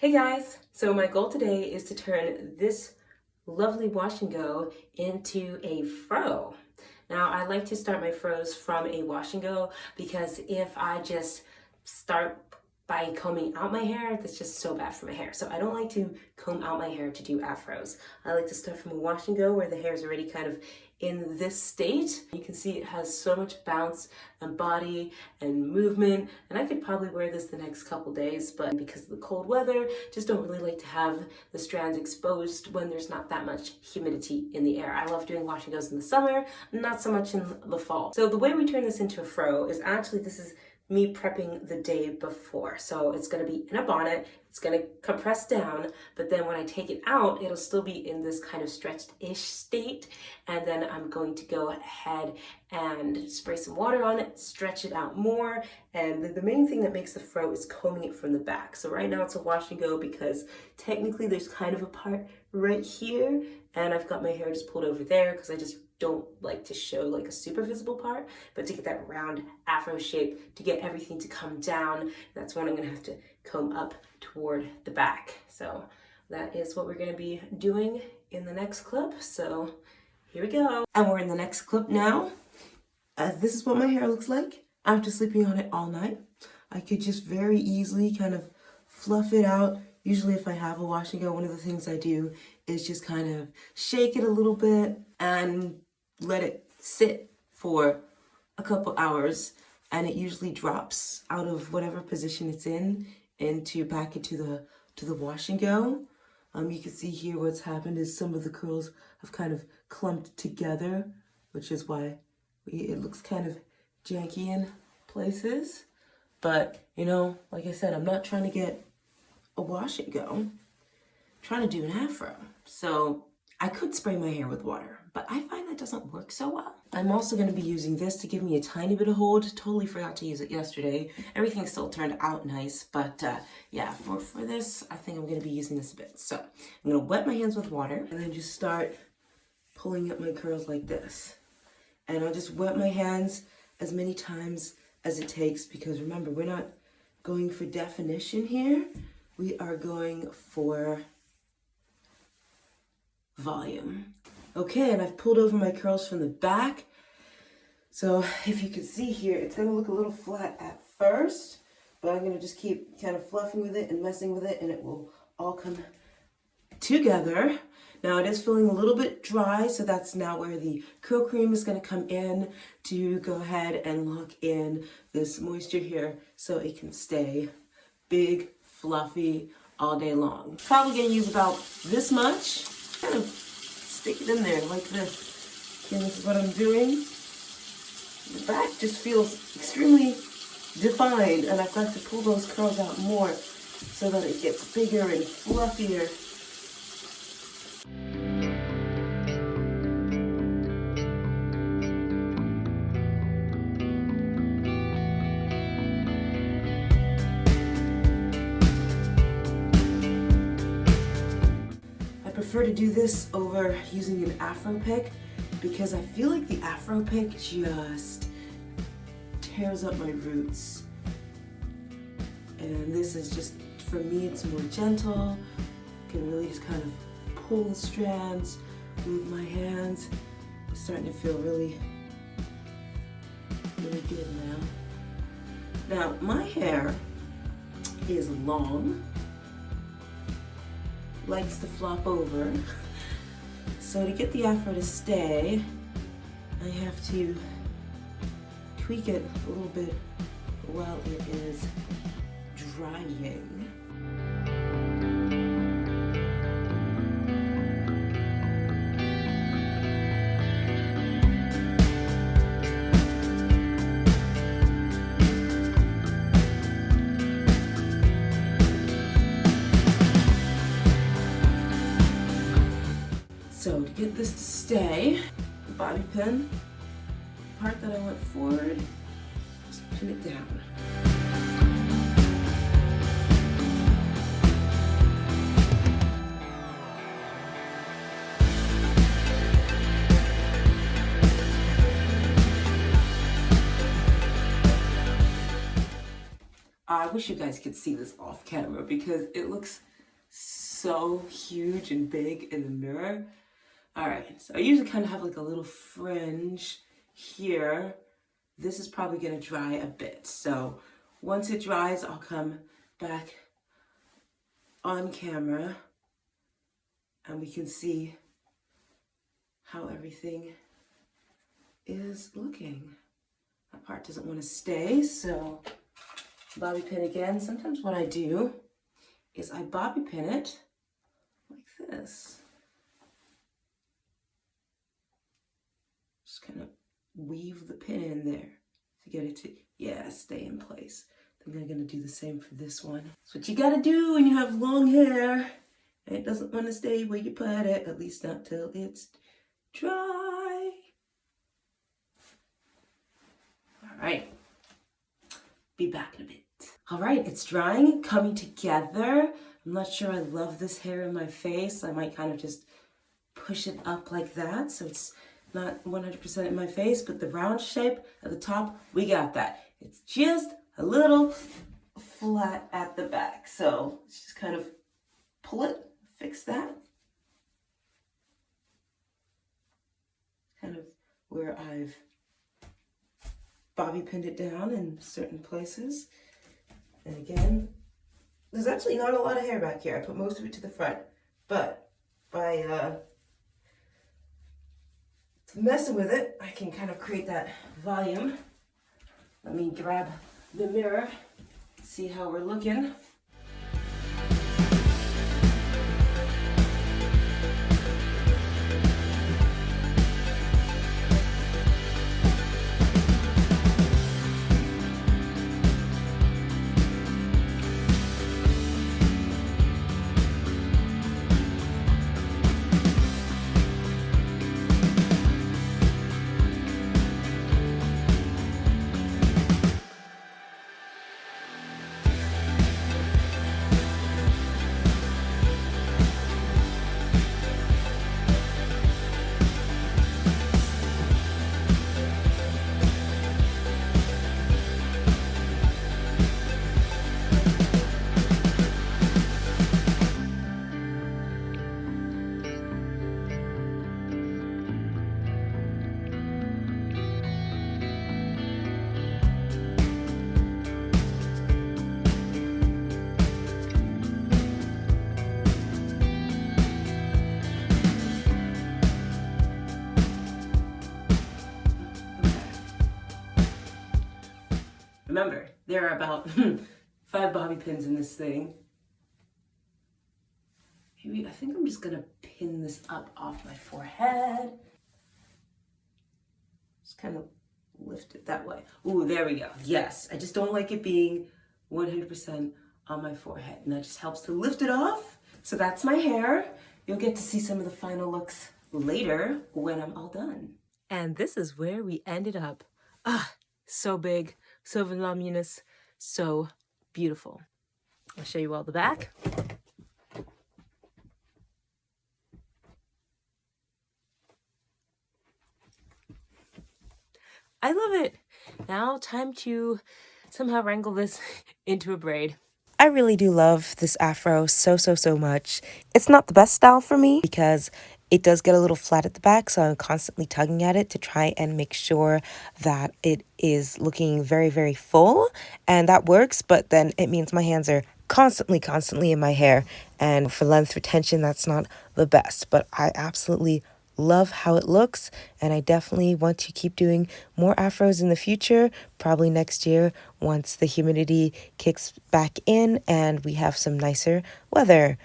Hey guys! So my goal today is to turn this lovely wash and go into a fro. Now I like to start my fros from a wash and go because if I just start by combing out my hair, that's just so bad for my hair. So I don't like to comb out my hair to do afros. I like to start from a wash and go where the hair is already kind of in this state. You can see it has so much bounce and body and movement, and I could probably wear this the next couple days, but because of the cold weather, just don't really like to have the strands exposed when there's not that much humidity in the air. I love doing wash and goes in the summer, not so much in the fall. So the way we turn this into a fro is actually, this is me prepping the day before. So it's going to be in a bonnet, it's going to compress down, but then when I take it out, it'll still be in this kind of stretched-ish state. And then I'm going to go ahead and spray some water on it, stretch it out more. And the main thing that makes the fro is combing it from the back. So right now it's a wash and go because technically there's kind of a part right here, and I've got my hair just pulled over there because I just don't like to show like a super visible part, but to get that round afro shape, to get everything to come down, that's when I'm gonna have to comb up toward the back. So that is what we're gonna be doing in the next clip. So here we go. And we're in the next clip now. This is what my hair looks like after sleeping on it all night. I could just very easily kind of fluff it out. Usually if I have a wash and go, one of the things I do is just kind of shake it a little bit and let it sit for a couple hours, and it usually drops out of whatever position it's in into back into the wash and go. You can see here what's happened is some of the curls have kind of clumped together, which is why it looks kind of janky in places. But you know, like I said, I'm not trying to get a wash and go. I'm trying to do an afro. So I could spray my hair with water, but I find that doesn't work so well. I'm also going to be using this to give me a tiny bit of hold. Totally forgot to use it yesterday. Everything still turned out nice, but yeah, for this, I think I'm going to be using this a bit. So I'm going to wet my hands with water and then just start pulling up my curls like this. And I'll just wet my hands as many times as it takes, because remember, we're not going for definition here. We are going for volume. Okay, and I've pulled over my curls from the back. So if you can see here, it's gonna look a little flat at first, but I'm gonna just keep kind of fluffing with it and messing with it, and it will all come together. Now it is feeling a little bit dry, so that's now where the curl cream is gonna come in to go ahead and lock in this moisture here so it can stay big, fluffy all day long. Probably gonna use about this much. Kind of stick it in there like this. Okay, this is what I'm doing. The back just feels extremely defined, and I've got to pull those curls out more so that it gets bigger and fluffier. I prefer to do this over using an Afro pick because I feel like the Afro pick just tears up my roots. And this is just, for me, it's more gentle. I can really just kind of pull the strands with my hands. It's starting to feel really, really good now. Now, my hair is long, likes to flop over. So to get the afro to stay, I have to tweak it a little bit while it is drying. So to get this to stay, the bobby pin, the part that I went forward, just pin it down. I wish you guys could see this off camera because it looks so huge and big in the mirror. All right, so I usually kind of have like a little fringe here. This is probably gonna dry a bit. So once it dries, I'll come back on camera and we can see how everything is looking. That part doesn't want to stay, so bobby pin again. Sometimes what I do is I bobby pin it like this. Just kind of weave the pin in there to get it to, yeah, stay in place. Then I'm gonna do the same for this one. That's what you gotta do when you have long hair and it doesn't want to stay where you put it, at least not till it's dry. All right, be back in a bit. All right, it's drying, coming together. I'm not sure I love this hair in my face. I might kind of just push it up like that so it's not 100% in my face, but the round shape at the top, we got that. It's just a little flat at the back. So let's just kind of pull it, fix that. Kind of where I've bobby pinned it down in certain places. And again, there's actually not a lot of hair back here. I put most of it to the front, but by messing with it, I can kind of create that volume. Let me grab the mirror, see how we're looking. Remember, there are about 5 bobby pins in this thing. Maybe, I think I'm just gonna pin this up off my forehead. Just kind of lift it that way. Ooh, there we go. Yes, I just don't like it being 100% on my forehead. And that just helps to lift it off. So that's my hair. You'll get to see some of the final looks later when I'm all done. And this is where we ended up. Ah, so big, so voluminous, so beautiful. I'll show you all the back. I love it. Now time to somehow wrangle this into a braid. I really do love this afro so much. It's not the best style for me because it does get a little flat at the back, so I'm constantly tugging at it to try and make sure that it is looking very full, and that works, but then it means my hands are constantly in my hair, and for length retention, that's not the best, but I absolutely love how it looks, and I definitely want to keep doing more afros in the future, probably next year once the humidity kicks back in and we have some nicer weather.